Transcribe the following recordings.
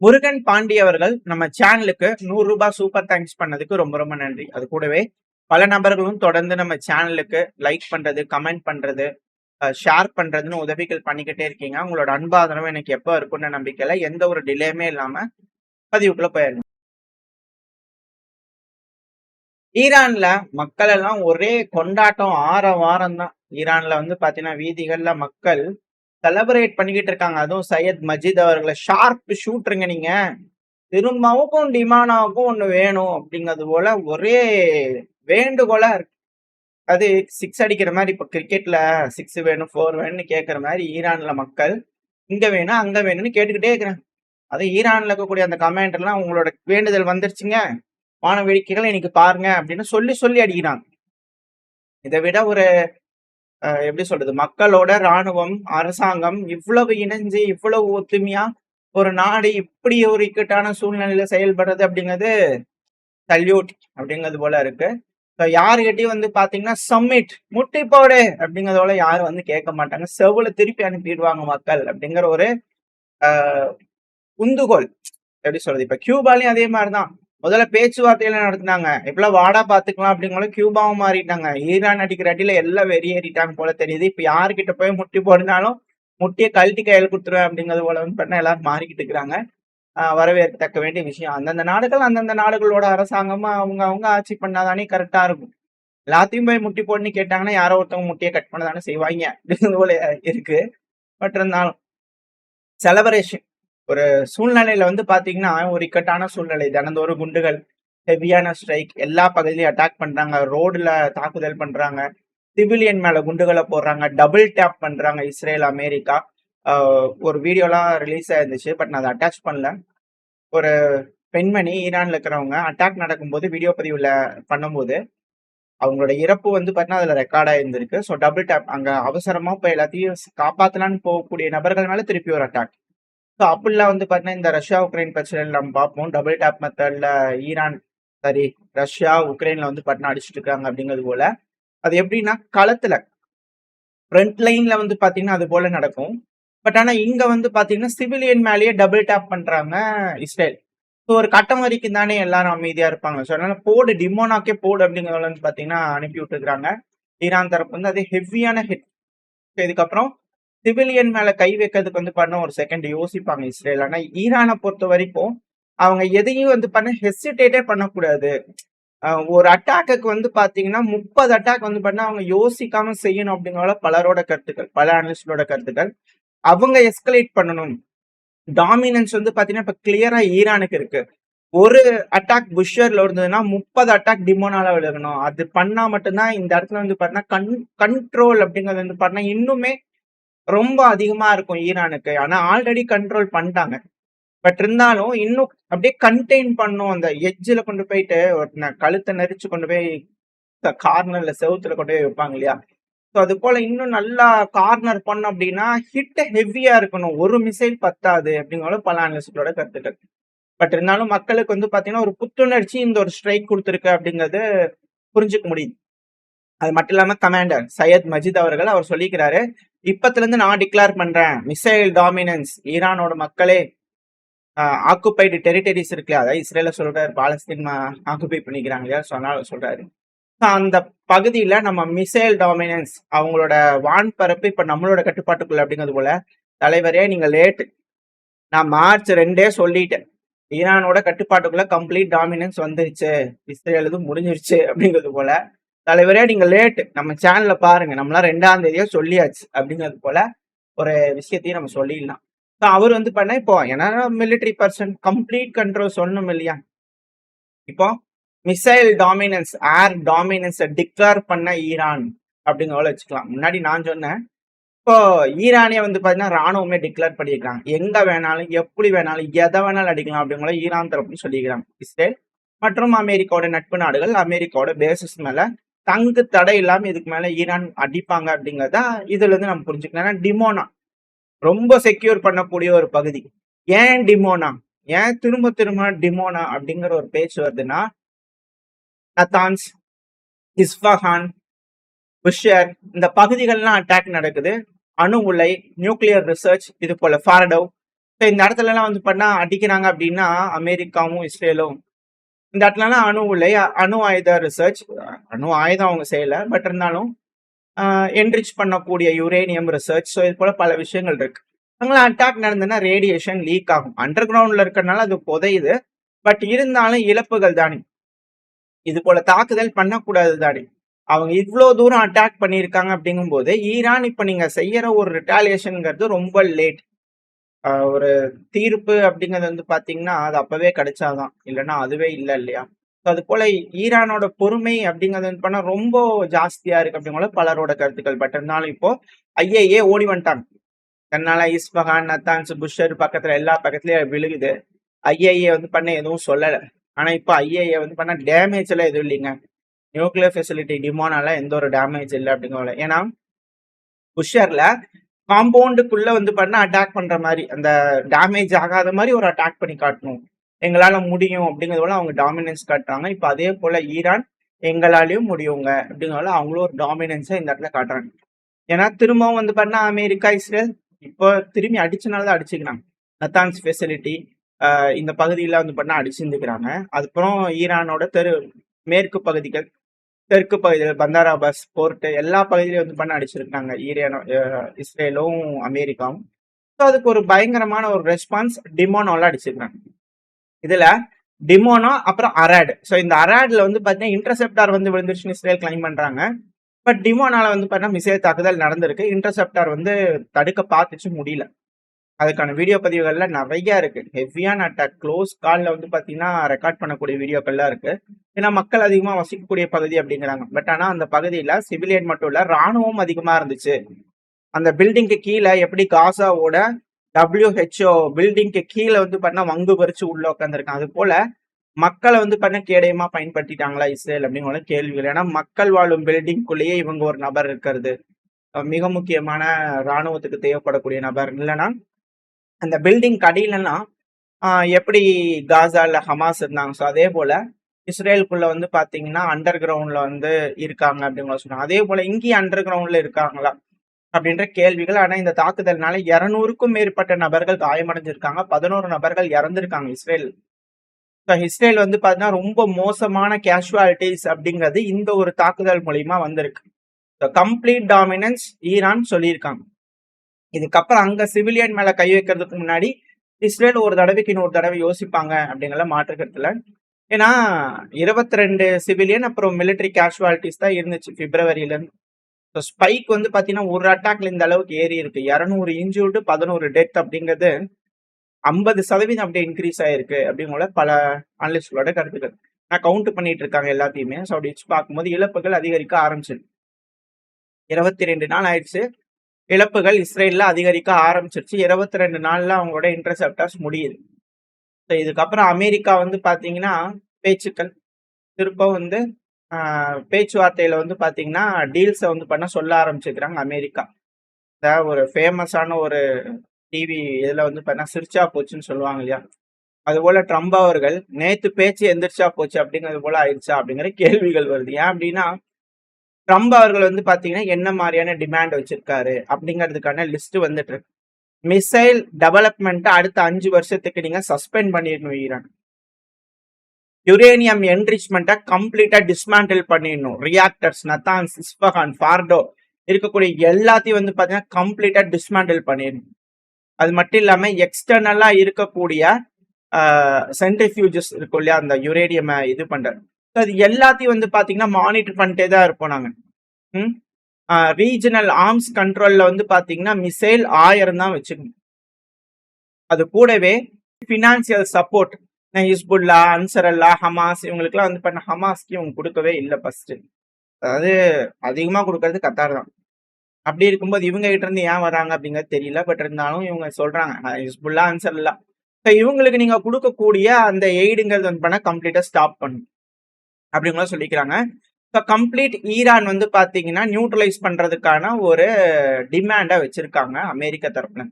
முருகன் பாண்டி அவர்கள் நம்ம சேனலுக்கு 100 ரூபாய் சூப்பர் தேங்க்ஸ் பண்ணதுக்கு ரொம்ப ரொம்ப நன்றி. அது கூடவே பல நபர்களும் தொடர்ந்து நம்ம சேனலுக்கு லைக் பண்றது, கமெண்ட் பண்றது, ஷேர் பண்றதுன்னு உதவிகள் பண்ணிக்கிட்டே இருக்கீங்க. உங்களோட அன்பாதரவு எனக்கு எப்போ இருக்கும்னு நம்பிக்கையில எந்த ஒரு டிலேயுமே இல்லாம பதிவுக்குள்ள போயிடலாம். ஈரான்ல மக்கள் எல்லாம் ஒரே கொண்டாட்டம் வாரம் தான். ஈரான்ல வந்து பாத்தீங்கன்னா வீதிகள்ல மக்கள் செலப்ரேட் பண்ணிக்கிட்டு இருக்காங்க. அதுவும் சையத் மஜித் அவர்களை ஷார்ப் ஷூட்டருங்க நீங்க. திரும்பவுக்கும் டிமானாவுக்கும் ஒண்ணு வேணும் அப்படிங்கிறது போல ஒரே வேண்டுகோளா இருக்கு. அது சிக்ஸ் அடிக்கிற மாதிரி இப்ப கிரிக்கெட்ல சிக்ஸ் வேணும், ஃபோர் வேணும்னு கேட்கிற மாதிரி ஈரான்ல மக்கள் இங்க வேணும், அங்க வேணும்னு கேட்டுக்கிட்டே இருக்கிறாங்க. அது ஈரான்ல இருக்கக்கூடிய அந்த கமெண்ட் எல்லாம் உங்களோட வேண்டுதல் வந்துருச்சுங்க, வான வேடிக்கைகளை இன்னைக்கு பாருங்க அப்படின்னு சொல்லி சொல்லி அடிக்கிறாங்க. இதை விட ஒரு எப்படி சொல்றது, மக்களோட ராணுவம், அரசாங்கம் இவ்வளவு இணைஞ்சு இவ்வளவு ஒத்துமையா ஒரு நாடு இப்படி ஒரு இக்கட்டான சூழ்நிலையில செயல்படுறது அப்படிங்கிறது சல்யூட் அப்படிங்கிறது போல இருக்கு. யாருகிட்டயும் வந்து பாத்தீங்கன்னா சம்மிட் முட்டி போடு அப்படிங்கறத போல யாரும் வந்து கேட்க மாட்டாங்க. செவ்வளவு திருப்பி அனுப்பிடுவாங்க மக்கள் அப்படிங்கிற ஒரு உந்துகோல். எப்படி சொல்றது, இப்ப கியூபாலையும் அதே மாதிரிதான். முதல்ல பேச்சுவார்த்தையில நடத்தினாங்க, இப்பெல்லாம் வாடா பாத்துக்கலாம் அப்படிங்கிற கியூபாவும் மாறிட்டாங்க. ஈரான் அடிக்கிற அடியில எல்லாம் வெறியேறிட்டாங்க போல தெரியுது. இப்ப யாருக்கிட்ட போய் முட்டி போடுனாலும் முட்டியை கழட்டி கையில் கொடுத்துருவேன் அப்படிங்கிறது போல வந்து பண்ண எல்லாரும் மாறிக்கிட்டு இருக்கிறாங்க. வரவேற்கத்தக்க வேண்டிய விஷயம். அந்தந்த நாடுகள் அந்தந்த நாடுகளோட அரசாங்கமா அவங்க ஆட்சி பண்ணாதானே கரெக்டா இருக்கும். எல்லாத்தையும் போய் முட்டி போட்டுன்னு கேட்டாங்கன்னா யாரோ ஒருத்தவங்க முட்டியை கட் பண்ணதானே செய்வாங்க அப்படிங்கிறது போல இருக்கு. பட் இருந்தாலும் செலப்ரேஷன் ஒரு சூழ்நிலையில வந்து பாத்தீங்கன்னா ஒரு இக்கட்டான சூழ்நிலை. தினந்தோறும் குண்டுகள், ஹெவியான ஸ்ட்ரைக், எல்லா பகுதியிலையும் அட்டாக் பண்றாங்க, ரோடுல தாக்குதல் பண்றாங்க, சிவிலியன் மேல குண்டுகளை போடுறாங்க, டபுள் டேப் பண்றாங்க இஸ்ரேல், அமெரிக்கா. ஒரு வீடியோலாம் ரிலீஸ் ஆயிருந்துச்சு, பட் நான் அதை அட்டாச் பண்ணல. ஒரு பெண்மணி ஈரான்ல இருக்கிறவங்க அட்டாக் நடக்கும்போது வீடியோ பதிவுல பண்ணும்போது அவங்களோட இறப்பு வந்து பார்த்தீங்கன்னா அதுல ரெக்கார்ட் ஆயிருந்திருக்கு. ஸோ டபுள் டேப், அங்க அவசரமா போய் எல்லாத்தையும் காப்பாத்தலான்னு போகக்கூடிய நபர்கள் மேல திருப்பி ஒரு அட்டாக். ஸோ அப்படிலாம் வந்து பார்த்தீங்கன்னா இந்த ரஷ்யா உக்ரைன் பிரச்சனையில் நம்ம பார்ப்போம். டபுள் டேப் மெத்தட்ல ஈரான் சரி ரஷ்யா உக்ரைன்ல வந்து பார்த்தீங்கன்னா அடிச்சுட்டு இருக்காங்க அப்படிங்கிறது போல. அது எப்படின்னா களத்துல ஃப்ரண்ட் லைன்ல வந்து பாத்தீங்கன்னா அது போல நடக்கும். பட் ஆனா இங்க வந்து பாத்தீங்கன்னா சிவிலியன் மேலேயே டபுள் டேப் பண்றாங்க இஸ்ரேல். ஸோ ஒரு கட்டம் வரைக்கும் தானே எல்லாரும் அமைதியா இருப்பாங்க. ஸோ அதனால போடு டிமோனாக்கே போடு அப்படிங்கிறத வந்து பாத்தீங்கன்னா அனுப்பி விட்டுருக்காங்க. ஈரான் தரப்பு வந்து அது ஹெவியான ஹிட். இதுக்கப்புறம் சிவிலியன் மேல கை வைக்கிறதுக்கு வந்து பண்ண ஒரு செகண்ட் யோசிப்பாங்க இஸ்ரேல். ஆனா ஈரானை பொறுத்த வரைக்கும் அவங்க எதையும் வந்து பண்ண ஹெசிடேட்டே பண்ணக்கூடாது. ஒரு அட்டாக்கு வந்து பாத்தீங்கன்னா 30 அட்டாக் வந்து பண்ணா அவங்க யோசிக்காம செய்யணும் அப்படிங்கிற பலரோட கருத்துக்கள், பல அனலிஸ்டோட கருத்துக்கள். அவங்க எஸ்கலேட் பண்ணணும். டாமினன்ஸ் வந்து பாத்தீங்கன்னா இப்ப கிளியரா ஈரானுக்கு இருக்கு. ஒரு அட்டாக் புஷர்ல இருந்ததுன்னா 30 அட்டாக் டிமோனால விழுகணும். அது பண்ணா மட்டும்தான் இந்த இடத்துல வந்து பாத்தீங்கன்னா கண்ட்ரோல் அப்படிங்கிறது வந்து பாத்தீங்கன்னா இன்னுமே ரொம்ப அதிகமா இருக்கும் ஈரானுக்கு. ஆனா ஆல்ரெடி கண்ட்ரோல் பண்ணிட்டாங்க. பட் இருந்தாலும் இன்னும் அப்படியே கண்டெயின் பண்ணும். அந்த எட்ஜில் கொண்டு போயிட்டு கழுத்தை நெரிச்சு கொண்டு போய் கார்னர்ல செவுத்துல கொண்டு போய் வைப்பாங்க இல்லையா. ஸோ அது போல இன்னும் நல்லா கார்னர் பண்ணோம் அப்படின்னா ஹிட் ஹெவியா இருக்கணும். ஒரு மிசைல் பத்தாது அப்படிங்கிற பல அனலிஸ்டோட கருத்துக்கள். பட் இருந்தாலும் மக்களுக்கு வந்து பாத்தீங்கன்னா ஒரு புத்துணர்ச்சி இந்த ஒரு ஸ்ட்ரைக் கொடுத்துருக்கு அப்படிங்கிறது புரிஞ்சுக்க முடியுது. அது மட்டும் இல்லாம கமாண்டர் சையத் மஜித் அவர்கள் அவர் சொல்லிக்கிறாரு, இப்பத்துல இருந்து நான் டிக்ளேர் பண்றேன் மிசைல் டாமினன்ஸ். ஈரானோட மக்களே ஆக்குபைடு டெரிட்டரிஸ் இருக்கு, அதாவது இஸ்ரேல சொல்றாரு, பாலஸ்தீன் ஆக்குபை பண்ணிக்கிறாங்க இல்லையா. ஸோ அதனால சொல்றாரு அந்த பகுதியில நம்ம மிசைல் டாமினன்ஸ், அவங்களோட வான்பரப்பு இப்ப நம்மளோட கட்டுப்பாட்டுக்குள்ள அப்படிங்கிறது போல. தலைவரே நீங்க லேட், நான் மார்ச் 2 சொல்லிட்டேன், ஈரானோட கட்டுப்பாட்டுக்குள்ள கம்ப்ளீட் டாமினன்ஸ் வந்துருச்சு, இஸ்ரேலுது முடிஞ்சிருச்சு அப்படிங்கிறது போல. தலைவரே நீங்க லேட், நம்ம சேனல்ல பாருங்க, நம்மளாம் 2ஆம் தேதியே சொல்லியாச்சு அப்படிங்கிறது போல ஒரு விஷயத்தையும் நம்ம சொல்லிடலாம். அவர் வந்து பண்ண இப்போ ஏன்னா மிலிட்டரி பர்சன் கம்ப்ளீட் கண்ட்ரோல் சொல்லணும் இல்லையா. இப்போ மிசைல் டாமினன்ஸ், ஏர் டாமினன்ஸ் டிக்ளேர் பண்ண ஈரான் அப்படிங்கிற வச்சுக்கலாம். முன்னாடி நான் சொன்னேன், இப்போ ஈரானே வந்து பாத்தீங்கன்னா ராணுவமே டிக்ளேர் பண்ணியிருக்காங்க. எங்க வேணாலும் எப்படி வேணாலும் எதை வேணாலும் அடிக்கலாம் அப்படிங்கிற ஈரான் தரப்புன்னு சொல்லிக்கிறாங்க. இஸ்ரேல் மற்றும் அமெரிக்காவோட நட்பு நாடுகள் அமெரிக்காவோட பேசிஸ் மேல தங்கு தடை இல்லாம இதுக்கு மேல ஈரான் அடிப்பாங்க அப்படிங்கறத இதுல இருந்து நம்ம புரிஞ்சுக்கலாம். டிமோனா ரொம்ப செக்யூர் பண்ணக்கூடிய ஒரு பகுதி. ஏன் டிமோனா, ஏன் திரும்ப திரும்ப டிமோனா அப்படிங்கிற ஒரு பேச்சு வருதுன்னா, நத்தான்ஸ், இஸ்ஃபஹான், புஷர் இந்த பகுதிகள்லாம் அட்டாக் நடக்குது. அணு உலை, நியூக்ளியர் ரிசர்ச், இது போல ஃபாரடோ இந்த இடத்துலலாம் வந்து பண்ணா அடிக்கிறாங்க அப்படின்னா அமெரிக்காவும் இஸ்ரேலும் இந்த இடத்துலலாம் அணு ஆயுத ரிசர்ச், அணு ஆயுதம் அவங்க செய்யல. பட் இருந்தாலும் என்ரிச் பண்ணக்கூடிய யுரேனியம் ரிசர்ச், ஸோ இது போல பல விஷயங்கள் இருக்கு. அங்கெல்லாம் அட்டாக் நடந்ததுன்னா ரேடியேஷன் லீக் ஆகும். அண்டர் கிரவுண்ட்ல இருக்கிறனால அது புதையுது. பட் இருந்தாலும் இழப்புகள் தானே. இது போல தாக்குதல் பண்ணக்கூடாது தானே. அவங்க இவ்வளோ தூரம் அட்டாக் பண்ணியிருக்காங்க அப்படிங்கும்போது ஈரான் இப்ப நீங்க செய்யற ஒரு ரிட்டாலியேஷன்ங்கிறது ரொம்ப லேட். ஒரு தீர்ப்பு அப்படிங்கிறது வந்து பாத்தீங்கன்னா அது அப்பவே கிடைச்சாதான், இல்லைன்னா அதுவே இல்லை இல்லையா. அது போல ஈரானோட பொறுமை அப்படிங்கிறது வந்து பண்ணா ரொம்ப ஜாஸ்தியா இருக்கு அப்படிங்கிற பலரோட கருத்துக்கள். பட் இருந்தாலும் இப்போ ஐஏஏ ஓடி வந்துட்டாங்க. தன்னால இஸ்பஹான், நத்தான்ஸ், புஷர் பக்கத்துல எல்லா பக்கத்துலயும் விழுகுது. ஐஏஏ வந்து பண்ண எதுவும் சொல்லல. ஆனா இப்போ ஐஏஏ வந்து பண்ண டேமேஜ் எல்லாம் எதுவும் இல்லைங்க. நியூக்ளியர் ஃபெசிலிட்டி டிமோனால எந்த ஒரு டேமேஜ் இல்லை அப்படிங்கிற. ஏன்னா புஷர்ல காம்பவுண்டுக்குள்ள வந்து பண்ண அட்டாக் பண்ற மாதிரி, அந்த டேமேஜ் ஆகாத மாதிரி ஒரு அட்டாக் பண்ணி காட்டணும், எங்களால முடியும் அப்படிங்கிறது போல அவங்க டாமினன்ஸ் காட்டுறாங்க. இப்ப அதே போல ஈரான் எங்களாலையும் முடியுங்க அப்படிங்கிறத அவங்களும் ஒரு டாமினன்ஸை இந்த இடத்துல காட்டுறாங்க. ஏன்னா திரும்பவும் வந்து பண்ணா அமெரிக்கா இஸ்ரேல் இப்போ திரும்பி அடிச்சனாலதான் அடிச்சுக்கிறாங்க. நத்தான்ஸ் ஃபெசிலிட்டி இந்த பகுதியில வந்து பண்ணா அடிச்சுருந்துக்கிறாங்க. அதுக்கப்புறம் ஈரானோட மேற்கு பகுதிகள், தெற்கு பகுதியில் பந்தார் அபாஸ் போர்ட் எல்லா பகுதியிலும் வந்து பண்ண அடிச்சிருக்காங்க இஸ்ரேலும் அமெரிக்காவும். ஸோ அதுக்கு ஒரு பயங்கரமான ஒரு ரெஸ்பான்ஸ் டிமோனோல அடிச்சிருக்காங்க. இதுல டிமோனோ அப்புறம் அராட். ஸோ இந்த அராட்ல வந்து பாத்தீங்கன்னா இன்டர்செப்டார் வந்து விழுந்துருச்சுன்னு இஸ்ரேல் கிளைம் பண்றாங்க. பட் டிமோனால வந்து பாத்தீங்கன்னா மிசைல் தாக்குதல் நடந்திருக்கு. இன்டர்செப்டார் வந்து தடுக்க பார்த்துச்சு, முடியல. அதுக்கான வீடியோ பதிவுகள்ல நிறைய இருக்கு. ஹெவியான அட்டாக், க்ளோஸ் கால்ல வந்து பாத்தீங்கன்னா ரெக்கார்ட் பண்ணக்கூடிய வீடியோக்கள்லாம் இருக்கு. ஏன்னா மக்கள் அதிகமா வசிக்கக்கூடிய பகுதி அப்படிங்கிறாங்க. பட் ஆனா அந்த பகுதியில சிவிலியன் மட்டும் இல்ல, ராணுவம் அதிகமா இருந்துச்சு. அந்த பில்டிங்க்கு கீழே எப்படி காசாவோட WHO பில்டிங்க்கு கீழே வந்து பண்ண வங்கு பறிச்சு உள்ள உட்காந்துருக்காங்க. அது போல மக்களை வந்து பண்ண கேடயமா பயன்படுத்திட்டாங்களா இஸ்ரேல் அப்படிங்கிற கேள்விகள். ஏன்னா மக்கள் வாழும் பில்டிங்குள்ளேயே இவங்க ஒரு நபர் இருக்கிறது மிக முக்கியமான ராணுவத்துக்கு தேவைப்படக்கூடிய நபர். இல்லைன்னா அந்த பில்டிங் கடியிலலாம் எப்படி காசால ஹமாஸ் இருந்தாங்க, ஸோ அதே போல இஸ்ரேலுக்குள்ள வந்து பாத்தீங்கன்னா அண்டர் கிரவுண்ட்ல வந்து இருக்காங்க அப்படிங்கிற சொன்னாங்க. அதே போல இங்கேயும் அண்டர் கிரவுண்ட்ல இருக்காங்களா அப்படின்ற கேள்விகள். ஆனா இந்த தாக்குதல்னால 200க்கும் மேற்பட்ட நபர்கள் காயமடைஞ்சிருக்காங்க, 11 நபர்கள் இறந்திருக்காங்க இஸ்ரேல். இஸ்ரேல் வந்து பாத்தீங்கன்னா ரொம்ப மோசமான கேஷுவாலிட்டிஸ் அப்படிங்கிறது இந்த ஒரு தாக்குதல் மூலியமா வந்திருக்கு. கம்ப்ளீட் டாமினன்ஸ் ஈரான் சொல்லியிருக்காங்க. இதுக்கப்புறம் அங்க சிவிலியன் மேல கை வைக்கிறதுக்கு முன்னாடி இஸ்ரேல் ஒரு தடவைக்கு இன்னொரு தடவை யோசிப்பாங்க அப்படிங்கிற மாற்றுக்கிறதுல. ஏன்னா 22 சிவிலியன் அப்புறம் மிலிட்டரி கேஷுவாலிட்டிஸ் தான் இருந்துச்சு பிப்ரவரியில இருந்து. ஸ்பைக் வந்து பாத்தீங்கன்னா ஒரு அட்டாக்ல இந்த அளவுக்கு ஏறி இருக்கு. 200 இன்ஜூர்டு 11 டெத் அப்படிங்கிறது 50% அப்படியே இன்க்ரீஸ் ஆயிருக்கு அப்படிங்கிற பல அனலிஸ்டோட கருத்துக்கள். நான் கவுண்ட் பண்ணிட்டு இருக்காங்க எல்லாத்தையுமே. ஸோ அப்படி வச்சு பார்க்கும்போது இழப்புகள் அதிகரிக்க ஆரம்பிச்சிருக்கு. 22 நாள் ஆயிடுச்சு, இழப்புகள் இஸ்ரேல்ல அதிகரிக்க ஆரம்பிச்சிருச்சு. 22 நாள்ல அவங்களோட இன்டர்செப்டர்ஸ் முடியுது. ஸோ இதுக்கப்புறம் அமெரிக்கா வந்து பாத்தீங்கன்னா பேச்சுக்கள் திரும்ப வந்து பேச்சுவார்த்தையில வந்து பாத்தீங்கன்னா டீல்ஸை வந்து பண்ண சொல்ல ஆரம்பிச்சுக்கிறாங்க அமெரிக்கா. ஒரு ஃபேமஸான ஒரு டிவி இதுல வந்து பார்த்தா சிரிச்சா போச்சுன்னு சொல்லுவாங்க இல்லையா, அது போல ட்ரம்ப் அவர்கள் நேத்து பேச்சு எந்திரிச்சா போச்சு அப்படிங்கிறது போல ஆயிடுச்சா அப்படிங்கிற கேள்விகள் வருது. ஏன் அப்படின்னா ட்ரம்ப் அவர்கள் வந்து பாத்தீங்கன்னா என்ன மாதிரியான டிமாண்ட் வச்சிருக்காரு அப்படிங்கிறதுக்கான லிஸ்ட் வந்துட்டு இருக்கு. மிசைல் டெவலப்மெண்ட் அடுத்த 5 வருஷத்துக்கு நீங்க சஸ்பெண்ட் பண்ணிடணும் ஈரான். யுரேனியம் என்ரிச்மெண்ட்டை கம்ப்ளீட்டா டிஸ்மேண்டில் பண்ணிடணும். ரியாக்டர்ஸ், நத்தான்ஸ், இஸ்பஹான், ஃபார்டோ இருக்கக்கூடிய எல்லாத்தையும் வந்து பாத்தீங்கன்னா கம்ப்ளீட்டா டிஸ்மேண்டில் பண்ணிடணும். அது மட்டும் இல்லாம எக்ஸ்டர்னலா இருக்கக்கூடிய சென்ட்ரிஃபியூஜஸ் இருக்கும் இல்லையா, அந்த யுரேனியம் இது பண்றது, அது எல்லாத்தையும் வந்து பாத்தீங்கன்னா மானிட்டர் பண்ணிட்டே தான் இருப்போம் நாங்க. ரீஜனல் ஆர்ம்ஸ் கண்ட்ரோல்ல வந்து பாத்தீங்கன்னா மிசைல் 1000 தான் வச்சுக்கணும். அது கூடவே பினான்சியல் சப்போர்ட் ஹிஸ்புல்லா, அன்சரல்லா, ஹமாஸ் இவங்களுக்குலாம் வந்து பண்ண ஹமாஸ்க்கு இவங்க கொடுக்கவே இல்லை ஃபர்ஸ்ட். அதாவது அதிகமா கொடுக்கறது கத்தார் தான். அப்படி இருக்கும்போது இவங்க கிட்ட இருந்து ஏன் வராங்க அப்படிங்கிறது தெரியல. பட் இருந்தாலும் இவங்க சொல்றாங்க ஹிஸ்புல்லா, அன்சரல்லா இவங்களுக்கு நீங்க கொடுக்கக்கூடிய அந்த எய்டுங்கிறது வந்து பண்ண கம்ப்ளீட்டா ஸ்டாப் பண்ணும் அப்படிங்களா சொல்லிக்கிறாங்க. கம்ப்ளீட் ஈரான் வந்து பாத்தீங்கன்னா நியூட்ரலைஸ் பண்றதுக்கான ஒரு டிமாண்டா வச்சிருக்காங்க அமெரிக்கா தரப்புல.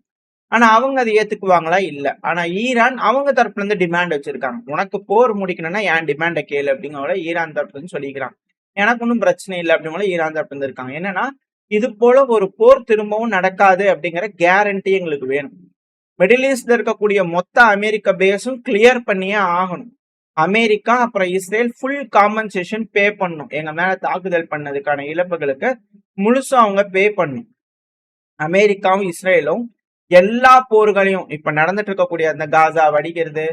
ஆனா அவங்க அதை ஏத்துக்குவாங்களா இல்ல. ஆனா ஈரான் அவங்க தரப்புல இருந்து டிமாண்ட் வச்சிருக்காங்க. உனக்கு போர் முடிக்கணும்னா ஏன் டிமாண்ட கேளு அப்படிங்கிற ஈரான் தரப்புல இருந்து சொல்லிக்கிறாங்க. எனக்கு ஒன்றும் பிரச்சனை இல்லை அப்படிங்கிற ஈரான் தரப்புல இருந்து இருக்காங்க. என்னன்னா இது போல ஒரு போர் திரும்பவும் நடக்காது அப்படிங்கிற கேரண்டி எங்களுக்கு வேணும். மிடில் ஈஸ்ட்ல இருக்கக்கூடிய மொத்த அமெரிக்க பேஸும் கிளியர் பண்ணியே ஆகணும். அமெரிக்கா அப்புறம் இஸ்ரேல் ஃபுல் காம்பன்சேஷன் பே பண்ணும். எங்க மேல தாக்குதல் பண்ணதுக்கான இழப்புகளுக்கு முழுசும் அவங்க பே பண்ணும். அமெரிக்காவும் இஸ்ரேலும் எல்லா போர்களையும் இப்ப நடந்துட்டு இருக்கக்கூடிய அந்த காசா அடிக்கிறது,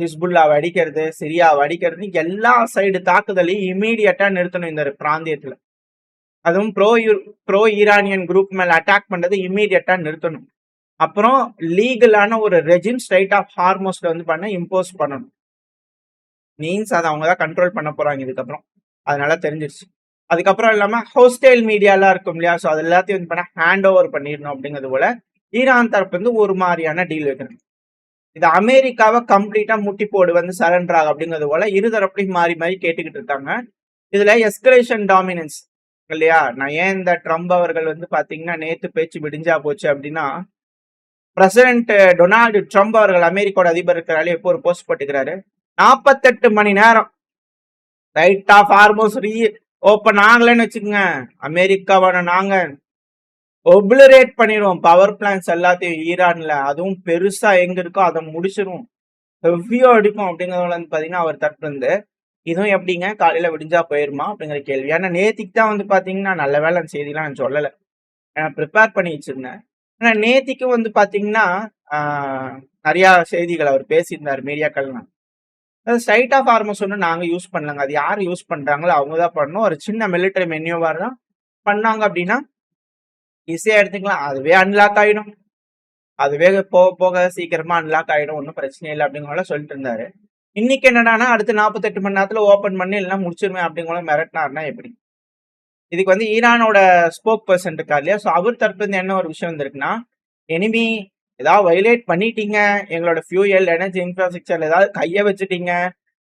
ஹிஸ்புல்லா அடிக்கிறது, சிரியா அடிக்கிறது, எல்லா சைடு தாக்குதலையும் இமீடியட்டா நிறுத்தணும் இந்த பிராந்தியத்துல. அதுவும் ப்ரோ ஈரானியன் குரூப் மேல அட்டாக் பண்றது இமீடியட்டா நிறுத்தணும். அப்புறம் லீகலான ஒரு ரெஜிம் ஸ்ட்ரைட் ஆஃப் ஹார்மோஸ்ல வந்து பண்ண இம்போஸ் பண்ணணும். மீன்ஸ் அதை அவங்க தான் கண்ட்ரோல் பண்ண போறாங்க இதுக்கப்புறம். அதனால தெரிஞ்சிருச்சு. அதுக்கப்புறம் இல்லாம ஹோஸ்டைல் மீடியாலாம் இருக்கும் இல்லையா, ஸோ அது எல்லாத்தையும் வந்து பண்ண ஹேண்ட் ஓவர் பண்ணிடணும் அப்படிங்கிறது போல ஈரான் தரப்பு வந்து ஒரு மாதிரியான டீல் வைக்கணும். இது அமெரிக்காவை கம்ப்ளீட்டா முட்டி போடு வந்து சரண்டர் ஆகும் அப்படிங்கிறது போல இருதரப்பையும் மாறி மாறி கேட்டுக்கிட்டு இருக்காங்க. இதுல எஸ்கலேஷன் டாமினன்ஸ் இல்லையா, நான் ஏன் இந்த ட்ரம்ப் அவர்கள் வந்து பாத்தீங்கன்னா நேத்து பேச்சு விடிஞ்சா போச்சு அப்படின்னா, பிரசிடென்ட் டொனால்டு ட்ரம்ப் அவர்கள் அமெரிக்காவோட அதிபர் இருக்கிறாரு, எப்போ ஒரு போஸ்ட் போட்டுக்கிறாரு, 48 மணி நேரம் ரைட் ஆஃப் ஹார்மோஸ் ஓப்பன் ஆகலன்னு வச்சுக்கோங்க, அமெரிக்காவான நாங்க ஒப்ளரேட் பண்ணிடுவோம் பவர் பிளான்ஸ் எல்லாத்தையும் ஈரான்ல, அதுவும் பெருசா எங்க இருக்கோ அதை முடிச்சிருவோம், ஹெவியோ அடிக்கும் அப்படிங்கிறத வந்து பாத்தீங்கன்னா அவர் தரப்பு இருந்து இதுவும் எப்படிங்க காலையில விடிஞ்சா போயிருமா அப்படிங்கிற கேள்வி. ஏன்னா நேத்திக்கு தான் வந்து பாத்தீங்கன்னா நல்ல வேலை அந்த செய்திலாம் நான் சொல்லலை, ப்ரிப்பேர் பண்ணி வச்சிருந்தேன். ஆனா நேத்திக்கு வந்து பாத்தீங்கன்னா நிறைய செய்திகள் அவர் பேசியிருந்தார் மீடியாக்கள்லாம். ஸ்ட்ரைட் ஆஃப் ஹார்மோஸ் ஒன்று நாங்க யூஸ் பண்ணலங்க, அது யார் யூஸ் பண்றாங்களோ அவங்க தான் பண்ணணும், ஒரு சின்ன மிலிட்டரி மென்யூவா தான் பண்ணாங்க அப்படின்னா ஈஸியா எடுத்துக்கலாம், அதுவே அன்லாக் ஆயிடும், அதுவே போக போக சீக்கிரமா அன்லாக் ஆயிடும், ஒன்றும் பிரச்சனை இல்லை அப்படிங்கிற சொல்லிட்டு இருந்தாரு. இன்னைக்கு என்னடானா அடுத்து 48 மணி நேரத்துல ஓபன் பண்ணி எல்லாம் முடிச்சிருவேன் அப்படிங்கிற மிரட்டினாருன்னா எப்படி? இதுக்கு வந்து ஈரானோட ஸ்போக் பர்சன் இருக்கா இல்லையா, ஸோ அவர் தரப்பு இருந்து என்ன ஒரு விஷயம் வந்திருக்குன்னா, எனிமி ஏதாவது வயலேட் பண்ணிட்டீங்க, எங்களோட ஃபியூயல் எனர்ஜி இன்ஃப்ராஸ்ட்ரக்சர் ஏதாவது கையை வச்சுட்டீங்க,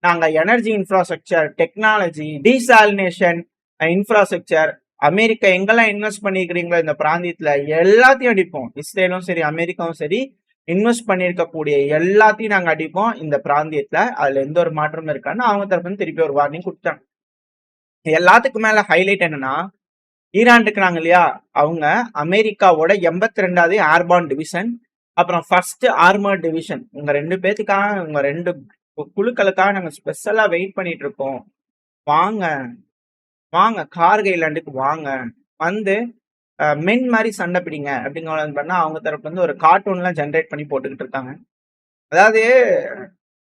நாங்க energy infrastructure, technology, desalination infrastructure, America எங்கெல்லாம் இன்வெஸ்ட் பண்ணிருக்கிறீங்களோ இந்த பிராந்தியத்துல எல்லாத்தையும் அடிப்போம். இஸ்ரேலும் சரி அமெரிக்காவும் சரி இன்வெஸ்ட் பண்ணியிருக்கக்கூடிய எல்லாத்தையும் நாங்க அடிப்போம் இந்த பிராந்தியத்துல, அதுல எந்த ஒரு மாற்றமும் இருக்கான்னு அவங்க தரப்பு திருப்பி ஒரு வார்னிங் கொடுத்தாங்க. எல்லாத்துக்கும் மேல ஹைலைட் என்னன்னா, ஈரான் இருக்கிறாங்க இல்லையா, அவங்க அமெரிக்காவோட 82வது ஏர்பான் டிவிஷன், அப்புறம் ஃபர்ஸ்ட் ஆர்மர் டிவிஷன், உங்க 2 பேத்துக்காக, உங்க 2 குழுக்களுக்காக நாங்க ஸ்பெஷலா வெயிட் பண்ணிட்டு இருக்கோம், வாங்க வாங்க கார்கை லேண்டுக்கு வாங்க, வந்து மென் மாதிரி சண்டை பிடிங்க அப்படிங்கிற பண்ணா அவங்க தரப்புல இருந்து ஒரு கார்ட்டூன்லாம் ஜென்ரேட் பண்ணி போட்டுக்கிட்டு இருக்காங்க. அதாவது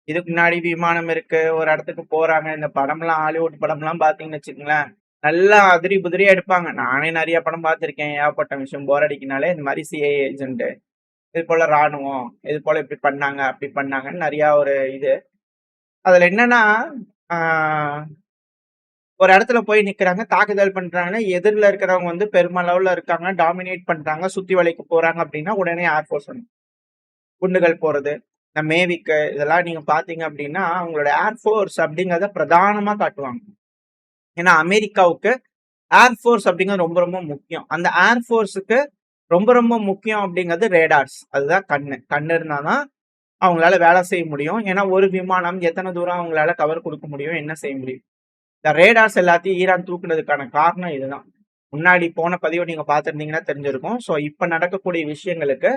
இதுக்கு முன்னாடி விமானம் இருக்கு, ஒரு இடத்துக்கு போறாங்க, இந்த படம்லாம் ஹாலிவுட் படம்லாம் பாத்தீங்கன்னு வச்சுக்கோங்களேன், நல்லா அதிரி புதிரியா எடுப்பாங்க. நானே நிறைய படம் பார்த்திருக்கேன், ஏகப்பட்ட விஷயம் போர் அடிக்கினாலே இந்த மாதிரி சிஐ ஏஜென்ட், இது போல ராணுவம், இது போல இப்படி பண்ணாங்க அப்படி பண்ணாங்கன்னு நிறைய ஒரு இது. அதுல என்னன்னா ஒரு இடத்துல போய் நிக்கிறாங்க, தாக்குதல் பண்றாங்க, எதிரில் இருக்கிறவங்க வந்து பெருமளவுல இருக்காங்க, டாமினேட் பண்றாங்க, சுத்தி வளைக்க போறாங்க அப்படின்னா உடனே ஏர்ஃபோர்ஸ் குண்டுகள் போறது, இந்த மேவிக்கு இதெல்லாம் நீங்க பாத்தீங்க அப்படின்னா அவங்களோட ஏர்ஃபோர்ஸ் அப்படிங்கிறத பிரதானமா காட்டுவாங்க. ஏன்னா அமெரிக்காவுக்கு ஏர்ஃபோர்ஸ் அப்படிங்கிறது ரொம்ப ரொம்ப முக்கியம். அந்த ஏர்ஃபோர்ஸுக்கு ரொம்ப ரொம்ப முக்கியம் அப்படிங்கிறது ரேடார்ஸ், அதுதான் கண்ணு இருந்தாதான் அவங்களால வேலை செய்ய முடியும். ஏன்னா ஒரு விமானம் எத்தனை தூரம் அவங்களால கவர் கொடுக்க முடியும், என்ன செய்ய முடியும். இந்த ரேடார்ஸ் எல்லாத்தையும் ஈரான் தூக்குனதுக்கான காரணம் இதுதான். முன்னாடி போன பதிவை நீங்க பார்த்துருந்தீங்கன்னா தெரிஞ்சிருக்கும். ஸோ இப்ப நடக்கக்கூடிய விஷயங்களுக்கு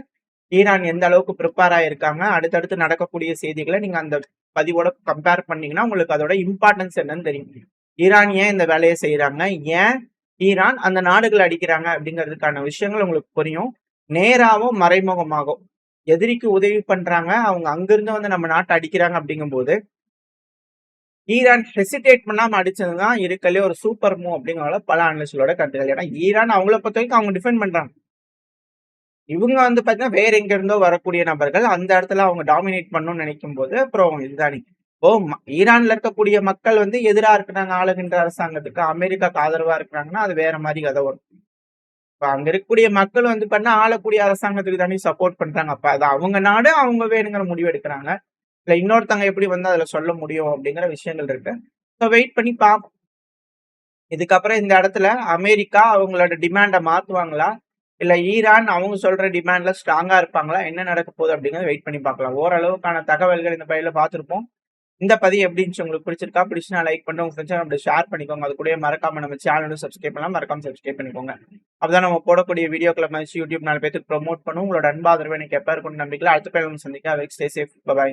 ஈரான் எந்த அளவுக்கு ப்ரிப்பேர் ஆயிருக்காங்க, அடுத்தடுத்து நடக்கக்கூடிய செய்திகளை நீங்க அந்த பதிவோட கம்பேர் பண்ணீங்கன்னா உங்களுக்கு அதோட இம்பார்ட்டன்ஸ் என்னன்னு தெரியும். ஈரான் ஏன் இந்த வேலையை செய்யறாங்க, ஏன் ஈரான் அந்த நாடுகளை அடிக்கிறாங்க அப்படிங்கிறதுக்கான விஷயங்கள் உங்களுக்கு புரியும். நேராகவும் மறைமுகமாகும் எதிரிக்கு உதவி பண்றாங்க, அவங்க அங்கிருந்து வந்து நம்ம நாட்டை அடிக்கிறாங்க அப்படிங்கும்போது ஈரான் ஹெசிடேட் பண்ணாம அடிச்சதுதான் இருக்கலே ஒரு சூப்பர் மூவ் அப்படிங்கிற பல அனலிஸ்டோட கருத்துக்கள். ஏன்னா ஈரான் அவங்கள பொறுத்த வரைக்கும் அவங்க டிஃபெண்ட் பண்றாங்க, இவங்க வந்து பாத்தீங்கன்னா வேற எங்க இருந்தோ வரக்கூடிய நபர்கள் அந்த இடத்துல அவங்க டாமினேட் பண்ணணும்னு நினைக்கும் போது அப்புறம் இதுதானே. ஈரான்ல இருக்கக்கூடிய மக்கள் வந்து எதிராக இருக்கிறாங்க ஆளுகின்ற அரசாங்கத்துக்கு, அமெரிக்காக்கு ஆதரவா இருக்கிறாங்கன்னா அது வேற மாதிரி கதை வரும். இப்ப அங்க இருக்கக்கூடிய மக்கள் வந்து பண்ண ஆளக்கூடிய அரசாங்கத்துக்கு தானே சப்போர்ட் பண்றாங்க. அப்ப அது அவங்க நாடு, அவங்க வேணுங்கிற முடிவு எடுக்கிறாங்க. இல்ல இன்னொருத்தங்க எப்படி வந்து அதுல சொல்ல முடியும் அப்படிங்கிற விஷயங்கள் இருக்கு. ஸோ வெயிட் பண்ணி பார்ப்போம். இதுக்கப்புறம் இந்த இடத்துல அமெரிக்கா அவங்களோட டிமாண்டை மாத்துவாங்களா, இல்ல ஈரான் அவங்க சொல்ற டிமாண்ட்ல ஸ்ட்ராங்கா இருப்பாங்களா, என்ன நடக்க போகுது அப்படிங்கறத வெயிட் பண்ணி பார்க்கலாம். ஓரளவுக்கான தகவல்கள் இந்த பயில பார்த்திருப்போம். இந்த பதிவு எப்படி இருந்துச்சு, உங்களுக்கு பிடிச்சிருக்கா? பிடிச்சுனா லைக் பண்ணிட்டு உங்க ஃப்ரெண்ட்ஸ் அப்படி ஷேர் பண்ணிக்கோங்க. அது கூடயே மறக்காம நம்ம சேனலும் சப்ஸ்கிரைப் பண்ணலாம். மறக்காம சப்ஸ்கிரைப் பண்ணிக்கோங்க. அப்பதான் நம்ம போடக்கூடிய வீடியோக்களை மதிச்சு யூடியூப் 4 பேருக்கு ப்ரோமோட் பண்ணும். உங்களோட அன்பு ஆதரவு எனக்கு எப்ப இருக்கும்னு நம்பிக்கையில அடுத்த பேர் சந்திக்க. Stay safe. பை.